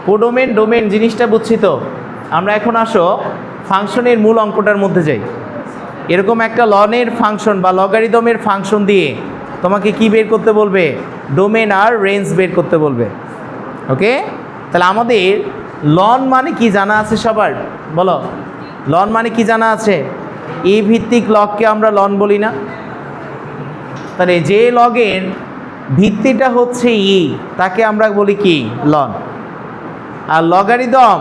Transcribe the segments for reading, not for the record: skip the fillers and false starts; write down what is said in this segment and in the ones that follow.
Codomain domain জিনিসটা বুঝছি তো। আমরা এখন আসো ফাংশনের মূল অঙ্কটার মধ্যে যাই। এরকম একটা লনের ফাংশন বা লগারিদমের ফাংশন দিয়ে তোমাকে কি বের করতে বলবে? ডোমেন আর রেঞ্জ বের করতে বলবে। ওকে, তাহলে আমাদের লন মানে কি জানা আছে সবার? বলো, লন মানে কি জানা আছে? ই ভিত্তিক লগকে আমরা লন বলি না? তাহলে যে লগের ভিত্তিটা হচ্ছে ই, তাকে আমরা বলি কি? লন। আর লগারিদম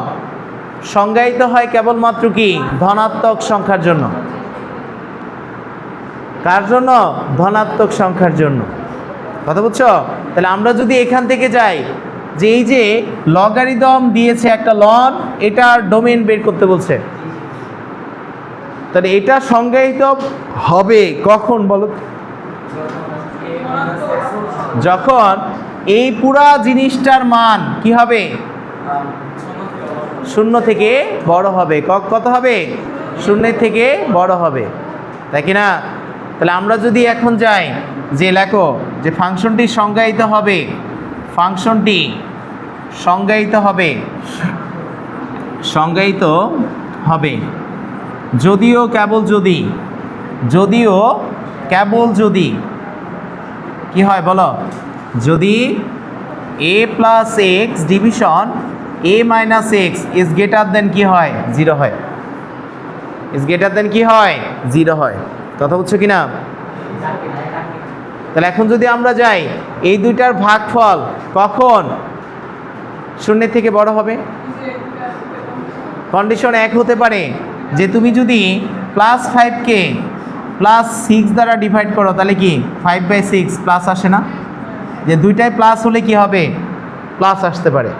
সংজ্ঞায়িত হয় কেবলমাত্র কি? ধনাত্মক সংখ্যার জন্য। কার জন্য? ধনাত্মক সংখ্যার জন্য। কথা বুঝছো? তাহলে আমরা যদি এখান থেকে যাই যে এই যে লগারিদম দিয়েছে একটা লন, এটার ডোমেন বের করতে বলছে, তাহলে এটা সংজ্ঞায়িত হবে কখন বলো? যখন এই পুরা জিনিসটার মান কি হবে? শূন্য থেকে বড় হবে। কত হবে? শূন্যের থেকে বড় হবে, তাই কি না? তাহলে আমরা যদি এখন যাই যে লেখো যে ফাংশনটি সংজ্ঞায়িত হবে, ফাংশনটি সংজ্ঞায়িত হবে, সংজ্ঞায়িত হবে যদিও কেবল যদি কি হয় বলো? যদি a plus x division a minus x is greater than কি হয়? 0 হয়। ইজ গ্রেটার দেন কি হয়? 0 হয়। কথা বুঝছো কি না? তাহলে এখন যদি আমরা যাই এই দুইটার ভাগফল কখন শূন্যের থেকে বড় হবে? কন্ডিশন 1 হতে পারে যে তুমি যদি প্লাস 5কে প্লাস 6 দ্বারা ডিভাইড করো, তাহলে কি 5/6 প্লাস আসে না? যে দুইটাই প্লাস হলে কি হবে? প্লাস আসতে পারে।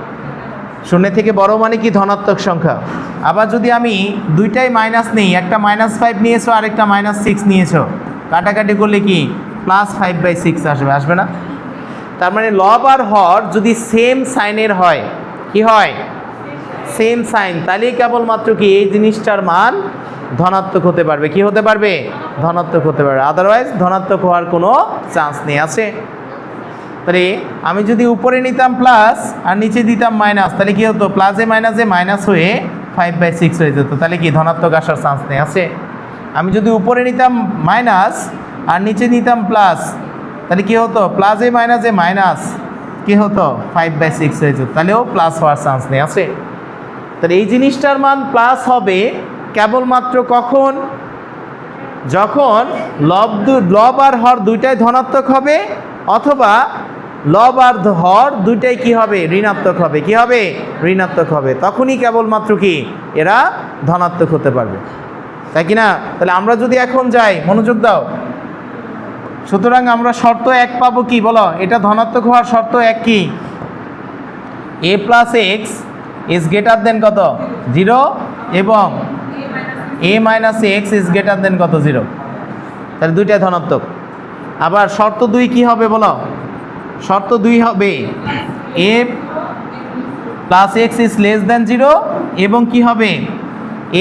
শূন্যের থেকে বড় মানে কি? ধনাত্মক সংখ্যা। আবার যদি আমি দুইটাই মাইনাস নেই, একটা -5 নিয়েছো আর একটা -6 নিয়েছো, কাটাকাটি করলে কি প্লাস 5/6 আসবে না? তার মানে লব আর হর যদি সেম সাইনের হয়, কি হয়? সেম সাইন, তাহলে কেবলমাত্র কি এই জিনিসটার মান ধনাত্মক হতে পারবে। কি হতে পারবে? ধনাত্মক হতে পারবে। আদারওয়াইজ ধনাত্মক হওয়ার কোনো চান্স নেই। আছে? তাহলে আমি যদি উপরে নিতাম প্লাস আর নিচে দিতাম মাইনাস, তাহলে কি হতো? প্লাসে মাইনাসে মাইনাস হয়ে 5/6 হয়ে যেত, তাহলে কি ধনাত্মক আসার চান্স নেই। আছে? আমি যদি উপরে নিতাম মাইনাস আর নিচে নিতাম প্লাস, তাহলে কি হতো? প্লাসে মাইনাসে মাইনাস কি হতো? 5/6 হয়ে যেত, তাহলেও প্লাস হওয়ার চান্স নেই। আছে? তাহলে এই জিনিসটার মান প্লাস হবে কেবলমাত্র কখন? যখন লব আর হর দুইটাই ধনাত্মক হবে, অথবা লব আর হর দুইটাই কি হবে? ঋণাত্মক হবে। কি হবে? ঋণাত্মক হবে। তখনই কেবলমাত্র কি এরা ধনাত্মক হতে পারবে, তাই কি না? তাহলে আমরা যদি এখন যাই, মনোযোগ দাও, সুতরাং আমরা শর্ত 1 পাবো কি বলো? এটা ধনাত্মক হওয়ার শর্ত 1 কি? a plus x is greater than কত? 0, এবং a minus x is greater than কত? 0। তাহলে দুইটাই ধনাত্মক। আবার শর্ত 2 কি হবে বলো? শর্ত 2 হবে a plus x is less than 0, এবং কি হবে?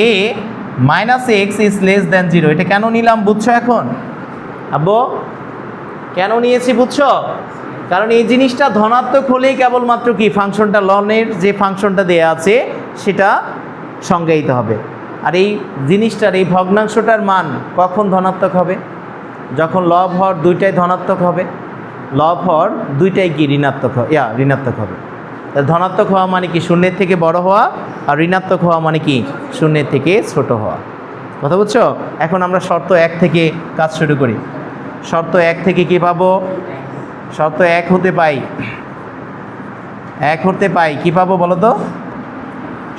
a minus x is less than 0। এটা কেন নিলাম বুঝছো এখন? আব্বু কেন নিয়েছি বুঝছো? কারণ এই জিনিসটা ধনাত্মক হলেই কেবলমাত্র কি ফাংশনটা, লনের যে ফাংশনটা দেয়া আছে সেটা সংজ্ঞায়িত হবে। আর এই জিনিসটার, এই ভগ্নাংশটার মান কখন ধনাত্মক হবে? যখন লব হর দুইটাই ধনাত্মক হবে। লব হর দুইটাই কি ঋণাত্মক ঋণাত্মক হবে। ধনাত্মক হওয়া মানে কি? শূন্যের থেকে বড় হওয়া, আর ঋণাত্মক হওয়া মানে কি? শূন্যের থেকে ছোট হওয়া। কথা বুঝছো? এখন আমরা শর্ত 1 থেকে কাজ শুরু করি। শর্ত 1 থেকে কি পাবো? শর্ত 1 হতে পাই কি পাবো বলো তো?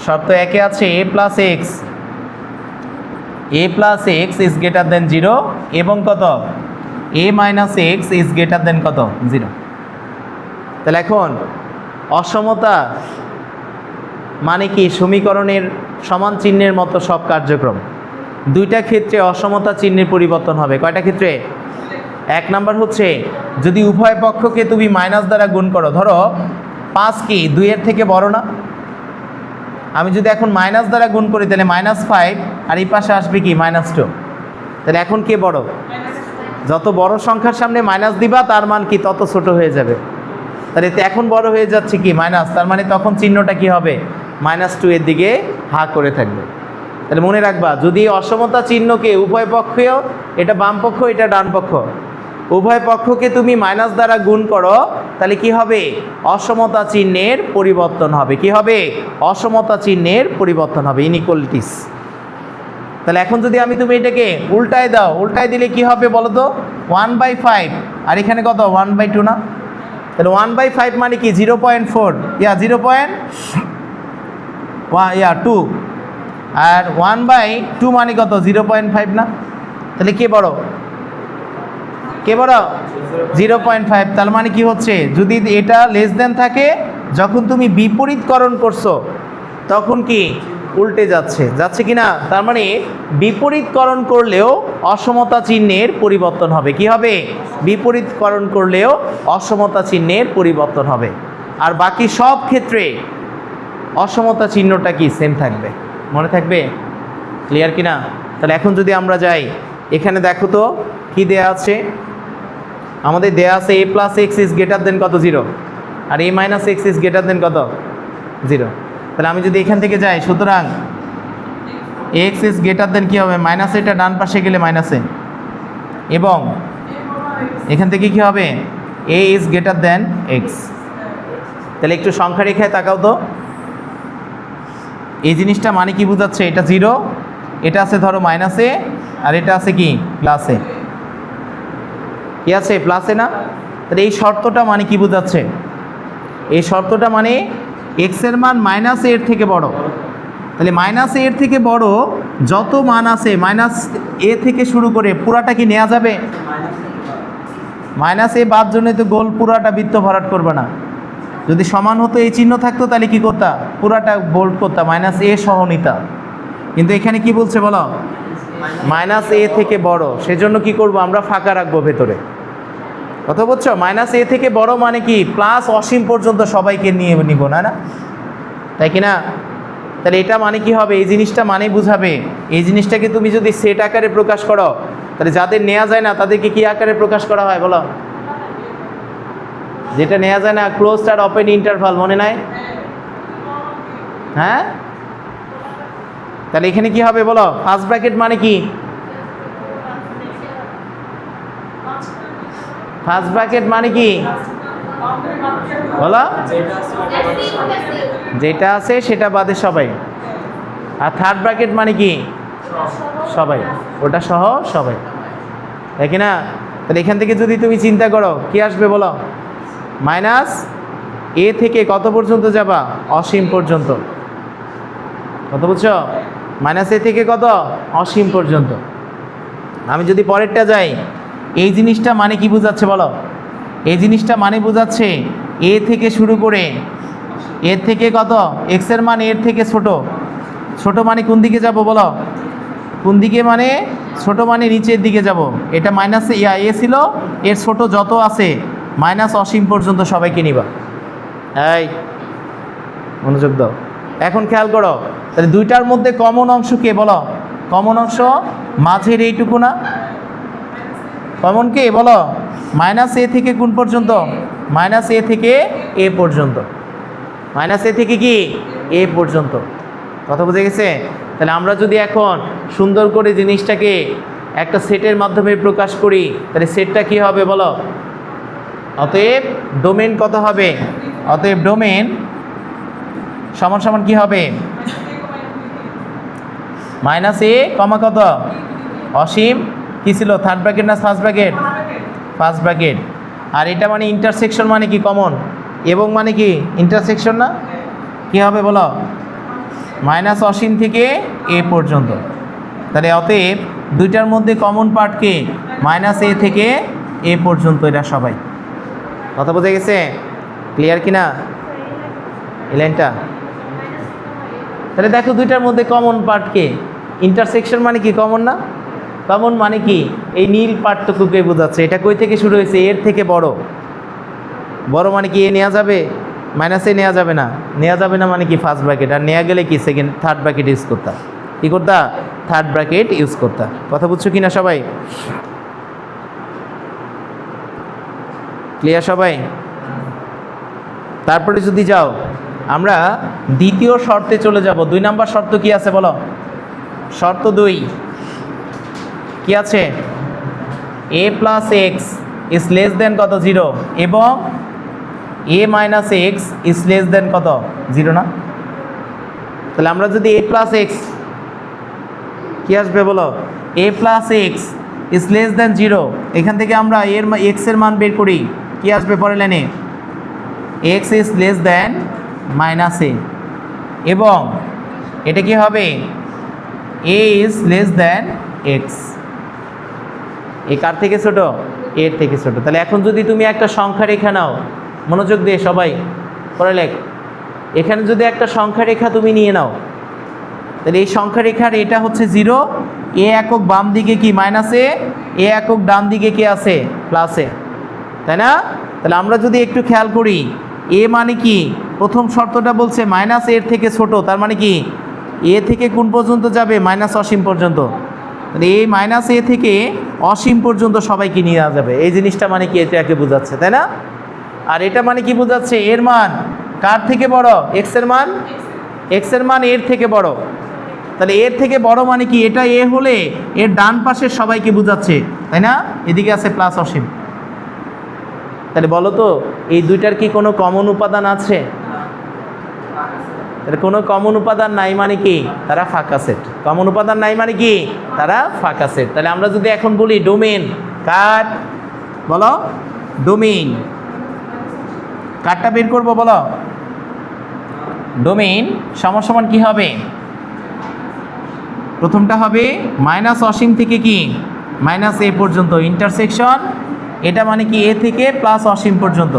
শর্ত 1-এ আছে a plus x is greater than 0, এবং কত? a minus x is greater than কত? 0। তাহলে এখন অসমতা মানে কি? সমীকরণের সমান চিহ্নের মতো সব কার্যক্রম। দুইটা ক্ষেত্রে অসমতা চিহ্নের পরিবর্তন হবে। কয়টা ক্ষেত্রে? 1 নাম্বার হচ্ছে যদি উভয় পক্ষকে তুমি মাইনাস দ্বারা গুণ করো। ধরো 5 কি 2 এর থেকে বড় না? আমি যদি এখন মাইনাস দ্বারা গুণ করি, তাহলে -5, আর এই পাশে আসবে কি? -2। তাহলে এখন কে বড়? যত বড় সংখ্যার সামনে মাইনাস দিবা তার মান কি তত ছোট হয়ে যাবে। তাহলে এতে এখন বড় হয়ে যাচ্ছে কি মাইনাস, তার মানে তখন চিহ্নটা কি হবে -2 এর দিকে হা করে থাকবে। তাহলে মনে রাখবা, যদি অসমতা চিহ্নকে উভয় পক্ষেও, এটা বাম পক্ষ এটা ডান পক্ষ, উভয় পক্ষকে তুমি মাইনাস দ্বারা গুণ করো, তাহলে কি হবে অসমতা চিহ্নের পরিবর্তন হবে। কি হবে অসমতা চিহ্নের পরিবর্তন হবে, ইনইকুয়ালিটিস। তাহলে এখন যদি তুমি এটাকে উল্টায় দাও, উল্টায় দিলে কি হবে বলো তো 1/5, আর এখানে কত 1/2 না? তাহলে 1/5 মানে কি 0.4 2, আর 1/2 মানে কত 0.5 না? তাহলে কে বড় 0.5। তার মানে কি হচ্ছে, যদি এটা লেস দেন থাকে, যখন তুমি বিপরীতকরণ করছো তখন কি উল্টে যাচ্ছে কি না? তার মানে বিপরীতকরণ করলেও অসমতা চিহ্নের পরিবর্তন হবে। কি হবে বিপরীতকরণ করলেও অসমতা চিহ্নের পরিবর্তন হবে, আর বাকি সব ক্ষেত্রে অসমতা চিহ্নটা কি সেম থাকবে। মনে থাকবে? ক্লিয়ার কি না? তাহলে এখন যদি আমরা যাই, এখানে দেখো তো কি দেয়া আছে, আমাদের দেয়া আছে a + x is greater than কত 0, আর a - x is greater than কত 0। তাহলে আমি যদি এখান থেকে যাই, সুতরাং x ইজ গ্রেটার দেন কি হবে মাইনাস, এটা ডান পাশে গেলে মাইনাসে, এবং এখান থেকে কি হবে a is greater than x। তাহলে একটু সংখ্যা রেখায় তাকাও তো, এই জিনিসটা মানে কি বোঝাচ্ছে, এটা 0, এটা আছে ধরো মাইনাসে, আর এটা আছে কি প্লাসে। কি আছে প্লাসে না? তাহলে এই শর্তটা মানে কি বোঝাচ্ছে, এই শর্তটা মানে x এর মান -a এর থেকে বড়। তাহলে -a এর থেকে বড় যত মান আছে -a থেকে শুরু করে পুরাটা কি নেওয়া যাবে? -a বাদ জন্য তো গোল পুরাটা বৃত্ত ভরাট করবে না। যদি সমান হতো, এই চিহ্ন থাকতো, তাহলে কি করতা পুরাটা বোল্ড করতা, -a সহ নিতা। কিন্তু এখানে কি বলছে বলো -a থেকে বড়, সেজন্য কি করব আমরা ফাঁকা রাখবো ভেতরে। কথা বলছো? -a থেকে বড় মানে কি প্লাস অসীম পর্যন্ত সবাইকে নিয়ে নিব না, তাই কি না? তাহলে এটা মানে কি হবে, এই জিনিসটা মানে বুঝাবে, এই জিনিসটাকে তুমি যদি সেট আকারে প্রকাশ করো, তাহলে যাদের নেওয়া যায় না তাদেরকে কি আকারে প্রকাশ করা হয় বলো? যেটা নেওয়া যায় না, ক্লোজড আর ওপেন ইন্টারভাল, মনে নাই? হ্যাঁ, তাহলে এখানে কি হবে বলো, ফার্স্ট ব্র্যাকেট মানে কি, ফার্স্ট ব্র্যাকেট মানে কি বলো? যেটা আছে সেটা বাদে সবাই। আর থার্ড ব্র্যাকেট মানে কি সবাই, ওটা সহ সবাই, তাই কি না? তাহলে এখান থেকে যদি তুমি চিন্তা করো কি আসবে বলো, -a থেকে কত পর্যন্ত যাবা? অসীম পর্যন্ত। কত বুঝছো? -a থেকে কত? অসীম পর্যন্ত। আমি যদি পরেরটা যাই, এই জিনিসটা মানে কি বোঝাচ্ছে বলো? এই জিনিসটা মানে বোঝাচ্ছে a থেকে শুরু করে, এর থেকে কত x এর মান এর থেকে ছোট, ছোট মানে কোন দিকে যাব বলো? কোন দিকে মানে ছোট মানে নিচের দিকে যাব। এটা -a ছিল, এর ছোট যত আছে অসীম পর্যন্ত সবাইকে নিবা। এই মনোযোগ দাও, এখন খেয়াল করো, তাহলে দুইটার মধ্যে কমন অংশ কে বলো? কমন অংশ মাঝের এইটুকু না? কমন কে বলো? -a থেকে কোন পর্যন্ত? -a থেকে a পর্যন্ত। -a থেকে কি a পর্যন্ত। কথা বুঝে গেছে? তাহলে আমরা যদি এখন সুন্দর করে জিনিসটাকে একটা সেটের মাধ্যমে প্রকাশ করি, তাহলে সেটটা কি হবে বলো? অতএব ডোমেন কত হবে? অতএব ডোমেন সমান সমান কি হবে? -a কমা কত অসীম, কি ছিল থার্ড ব্র্যাকেট না ফার্স্ট ব্র্যাকেট? First bracket. আর এটা মানে ইন্টারসেকশন মানে কি কমন, এবং মানে কি ইন্টারসেকশন না? কি হবে বলো? অসীম থেকে a পর্যন্ত। তাহলে অতএব দুইটার মধ্যে কমন পার্ট কে? -a থেকে a পর্যন্ত, এটা সবাই। কথা বোঝা গেছে? ক্লিয়ার কি না এই লাইনটা? তাহলে দেখো দুইটার মধ্যে কমন পার্ট কে? ইন্টারসেকশন মানে কি কমন না? কমন মানে কি এই নীল পার্টটুকুকে বোঝাচ্ছে। এটা কই থেকে শুরু হয়েছে? এর থেকে বড়। বড় মানে কি এ নেওয়া যাবে? -a নেওয়া যাবে না। নেওয়া যাবে না মানে কি ফার্স্ট ব্র্যাকেট, আর নেওয়া গেলে কি থার্ড ব্র্যাকেট ইউজ করতা। কি করতা? থার্ড ব্র্যাকেট ইউজ করতা। কথা বুঝছো কি না সবাই? ক্লিয়ার সবাই? তারপরে যদি যাও আমরা দ্বিতীয় শর্তে চলে যাব। 2 নাম্বার শর্ত কি আছে বলো? শর্ত 2 কি আছে? a plus x is less than কত? 0, এবং a minus x is less than কত? 0 না? তাহলে আমরা যদি a প্লাস এক্স কি আসবে বলো? a plus x is less than 0, এখান থেকে আমরা এক্স এর মান বের করি, কি আসবে পরের লাইনে? x is less than minus a, এবং এটা কি হবে? a is less than x। এ কার থেকে ছোট? এর থেকে ছোট। তাহলে এখন যদি তুমি একটা সংখ্যা রেখা নাও, মনোযোগ দিয়ে সবাই পড়ে লেখ, এখানে যদি একটা সংখ্যা রেখা তুমি নিয়ে নাও, তাহলে এই সংখ্যা রেখার এটা হচ্ছে 0, এ একক বাম দিকে কি মাইনাস এ একক ডান দিকে কি আছে? প্লাস এ, তাই না? তাহলে আমরা যদি একটু খেয়াল করি, এ মানে কি? প্রথম শর্তটা বলছে মাইনাস এর থেকে ছোট, তার মানে কি এ থেকে কোন পর্যন্ত যাবে? মাইনাস অসীম পর্যন্ত। তাহলে এই মাইনাস এ থেকে অসীম পর্যন্ত সবাইকে নিয়ে যাবে, এই জিনিসটা মানে কি? এটাকে বোঝাচ্ছে, তাই না? আর এটা মানে কি বোঝাচ্ছে? এর মান কার থেকে বড়? এক্স এর মান, এক্স এর মান এর থেকে বড়। তাহলে এর থেকে বড় মানে কি? এটা এ হলে এর ডান পাশের সবাইকে বোঝাচ্ছে, তাই না? এদিকে আছে প্লাস অসীম। তাহলে বলো তো এই দুইটার কি কোনো কমন উপাদান আছে? তাহলে কোনো কমন উপাদান নাই মানে কি? তারা ফাঁকা সেট। কমন উপাদান নাই মানে কি? তারা ফাঁকা সেট। তাহলে আমরা যদি এখন বলি ডোমেন কার, বলো ডোমেন কারটা বের করবো, বলো ডোমেন সমান কি হবে? প্রথমটা হবে মাইনাস অসীম থেকে কি মাইনাস এ পর্যন্ত ইন্টারসেকশন, এটা মানে কি এ থেকে প্লাস অসীম পর্যন্ত।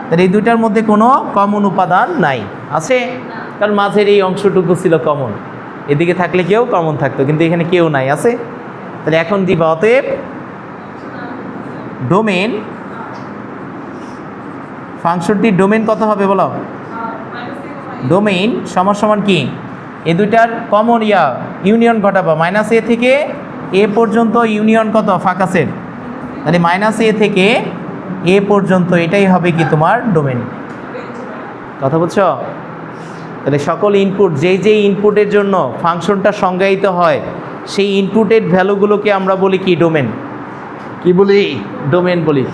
তাহলে এই দুইটার মধ্যে কোনো কমন উপাদান নাই, আছে? কারণ মাঝের এই অংশটুকু ছিল কমন, এদিকে থাকলে কেউ কমন থাকতো, কিন্তু এখানে কেউ নাই, আছে? তাহলে এখন দিবা অতএব ডোমেন, ফাংশনটির ডোমেন কত হবে বলো? ডোমেন সমান কি? এ দুইটার কমন ইউনিয়ন ঘটাবো, মাইনাস এ থেকে এ পর্যন্ত ইউনিয়ন কত? ফাঁকা সেট। তাহলে মাইনাস এ থেকে এ পর্যন্ত এটাই হবে কি তোমার ডোমেন। কথা বুঝছো? তাহলে সকল ইনপুট, যেই ইনপুটের জন্য ফাংশনটা সংজ্ঞায়িত হয়, সেই ইনপুটের ভ্যালুগুলোকে আমরা বলি কি? ডোমেন। কি বলি? ডোমেন বলি।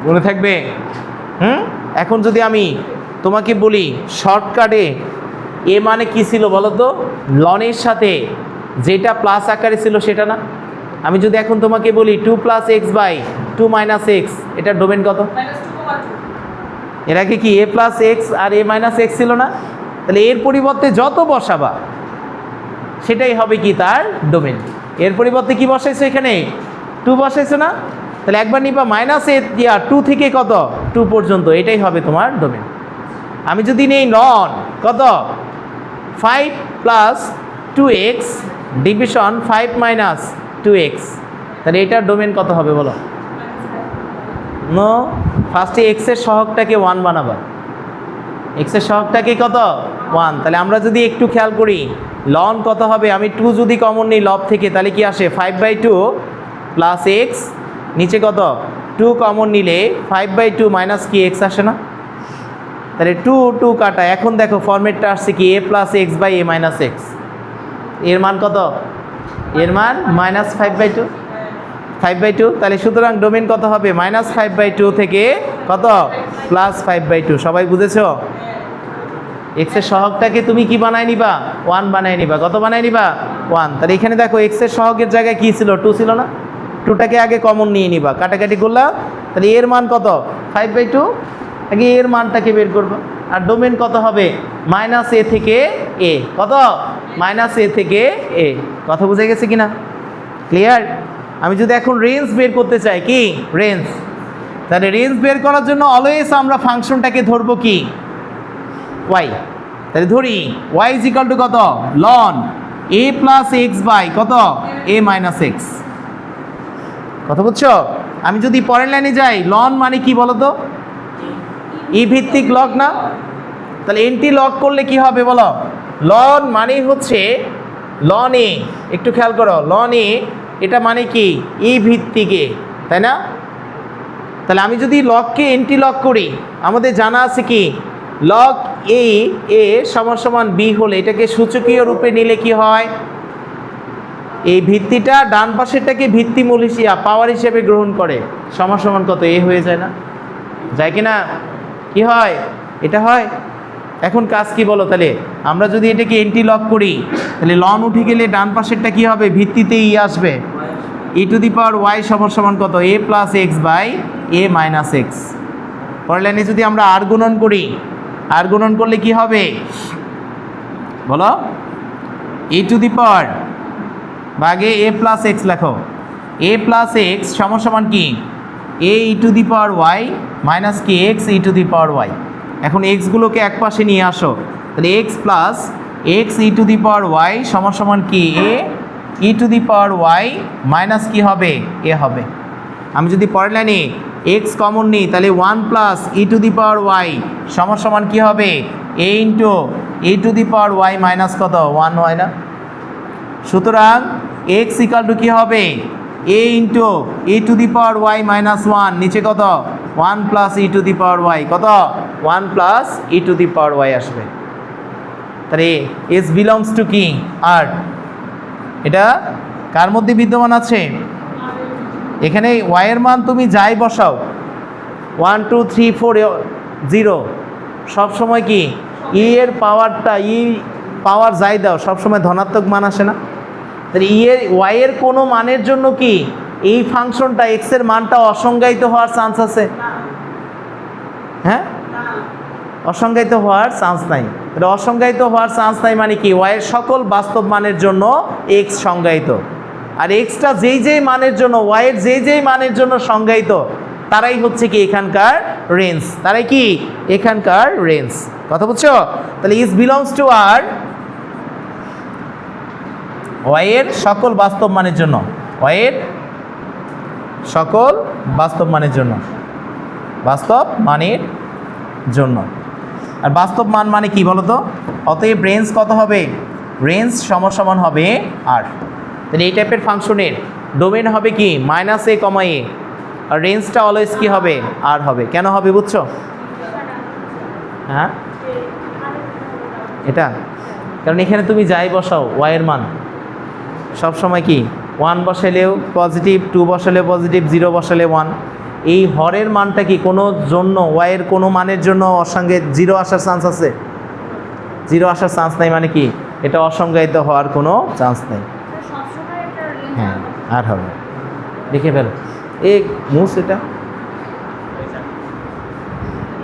মনে থাকবে? এখন যদি আমি তোমাকে বলি শর্টকাটে এ মানে কি ছিল বলো তো? লনের সাথে যেটা প্লাস আকারে ছিল সেটা না? আমি যদি এখন তোমাকে বলি 2 plus x by 2 minus x, এটার ডোমেন কত? এর আগে কি এ প্লাস এক্স আর এ মাইনাস এক্স ছিল না? তাহলে এর পরিবর্তে যত বসাবা সেটাই হবে কি? তার ডোমেন। এর পরিবর্তে কি বসাইছো? এখানে 2 বসাইছো না? তাহলে একবার নিবা মাইনাস এ 2 থেকে কত? 2 পর্যন্ত, এটাই হবে তোমার ডোমেন। আমি যদি নেই নন কত? 5 plus 2x division 5 minus 2x, তাহলে এটার ডোমেন কত হবে বলো? নো, ফার্স্টে এক্সের সহগটাকে 1 বানাবা, এক্সের সহগটাকে কত? 1। তাহলে আমরা যদি একটু খেয়াল করি লন কত হবে? আমি 2 যদি কমন নিই লব থেকে, তাহলে কি আসে? 5/2 প্লাস এক্স, নিচে কত? 2 কমন নিলে 5/2 মাইনাস কি এক্স আসে না? তাহলে 2 কাটা। এখন দেখো ফরম্যাটটা আসছে কি? A plus x by a minus x. এর মান কত? এর মান মাইনাস 5/2। তাহলে সুতরাং ডোমেন কত হবে? মাইনাস 5/2 থেকে কত? প্লাস 5/2। সবাই বুঝেছো? এক্সের সহগটাকে তুমি কি বানায় নিবা? 1 বানায় নিবা। কত বানায় নিবা? 1। তাহলে এখানে দেখো এক্সের সহগের জায়গায় কি ছিল? 2 ছিল না? 2টাকে আগে কমন নিয়ে নিবা, কাটাকাটি করলা। তাহলে এর মান কত? 5/2। আগে এর মানটাকে বের করবা। আর ডোমেন কত হবে? মাইনাস এ থেকে এ। কত? মাইনাস এ থেকে এ। কথা বুঝে গেছে কিনা? ক্লিয়ার? আমি যদি এখন রেঞ্জ বের করতে চাই, কি রেঞ্জ, তাহলে রেঞ্জ বের করার জন্য অলওয়েজ আমরা ফাংশনটাকে ধরবো কি? ওয়াই। তাহলে ধরি ওয়াই ইজ ইকাল টু কত? লন এ প্লাস এক্স বাই কত? A minus x. কথা বুঝছো? আমি যদি পরের লাইনে যাই, লন মানে কি বলো তো? ই ভিত্তিক লগ না? তাহলে এনটি লগ করলে কি হবে বলো? লন মানে হচ্ছে লন এ, একটু খেয়াল করো, লন এ এটা মানে কি? ই ভিত্তিক এ, তাই না? তাহলে আমি যদি লগকে এনটি লগ করি, আমাদের জানা আছে কি লগ এ সমান সমান বি হলে এটাকে সূচকীয় রূপে নিলে কি হয়, এই ভিত্তিটা ডান পাশেরটাকে ভিত্তিমূল হিসেবে পাওয়ার হিসেবে গ্রহণ করে, সমান সমান কত এ হয়ে যায় না, যায় কি না, কি হয়, এটা হয়। এখন কাজ কি বলো, তাহলে আমরা যদি এটাকে এন্টি লগ করি তাহলে লন উঠে গেলে ডান পাশেরটা কি হবে, ভিত্তিতে ই আসবে, ই টু দি পাওয়ার ওয়াই সমান সমান কত a plus x by a minus x. পরের লাইনে যদি আমরা আর গুণন করি, আর গুণন করলে কি হবে বলো, ই টু দি পাওয়ার ভাগে এ প্লাস এক্স লেখো, এ প্লাস এক্স সমান সমান কি a e to the power y minus কি x e to the power y. এখন এক্সগুলোকে এক পাশে নিয়ে আসো, তাহলে x plus x e to the power y সমান সমান কি a e to the power y minus কি হবে এ হবে। আমি যদি পরের লাইনে এক্স কমন নিই তাহলে one plus e to the power y সমান সমান কী হবে a into e to the power y minus কত ওয়ান হয় না। সুতরাং এক্স ইকাল টু কী হবে a into e to the power y minus one, নিচে কত one plus e to the power y, কত one plus e to the power y আসবে। তাহলে এস বিলংস টু কি আর, এটা কার মধ্যে বিদ্যমান আছে, এখানে ওয়াইয়ের মান তুমি যাই বসাও 1 2 3 4 0 সবসময় কি ই এর পাওয়ারটা ই পাওয়ার যাই দাও সবসময় ধনাত্মক মান আসে না। তাহলে ই এর ওয়াইয়ের কোনো মানের জন্য কি এই ফাংশনটা এক্স এর মানটা অসংজ্ঞায়িত হওয়ার চান্স আছে, হ্যাঁ অসংজ্ঞায়িত হওয়ার চান্স নাই। এটা অসংজ্ঞায়িত হওয়ার চান্স নাই মানে কি ওয়াইয়ের সকল বাস্তব মানের জন্য এক্স সংজ্ঞায়িত, আর এক্সটা যেই যেই মানের জন্য ওয়াইয়ের যেই যেই মানের জন্য সংজ্ঞায়িত তারাই হচ্ছে কি এখানকার রেঞ্জ, তারাই কি এখানকার রেঞ্জ, কথা বুঝছো। তাহলে ইজ বিলংস টু আর ওয়াইয়ের সকল বাস্তব মানের জন্য, ওয়াইয়ের সকল বাস্তব মানের জন্য, বাস্তব মানের জন্য। আর বাস্তব মান মানে কি বলতো, অতএব রেঞ্জ কত হবে, রেঞ্জ সমান হবে আর। তাহলে এই টাইপের ফাংশনের ডোমেন হবে কি মাইনাস এ কমা এ, আর রেঞ্জটা অলওয়েজ কি হবে আর হবে। কেন হবে বুঝছো, হ্যাঁ এটা কারণ এখানে তুমি যাই বসাও ওয়াইয়ের মান সব সময় কি 1 বসালেও পজিটিভ, 2 বসালেও পজিটিভ, 0 বসালে 1। এই হরের মানটা কি কোনো জন্য ওয়াইয়ের কোনো মানের জন্য ওর সঙ্গে 0 আসার চান্স আছে, 0 আসার চান্স নাই মানে কি এটা অসংজ্ঞায়িত হওয়ার কোনো চান্স নেই, হ্যাঁ আর হবে। দেখে ফেলো এই মুস এটা।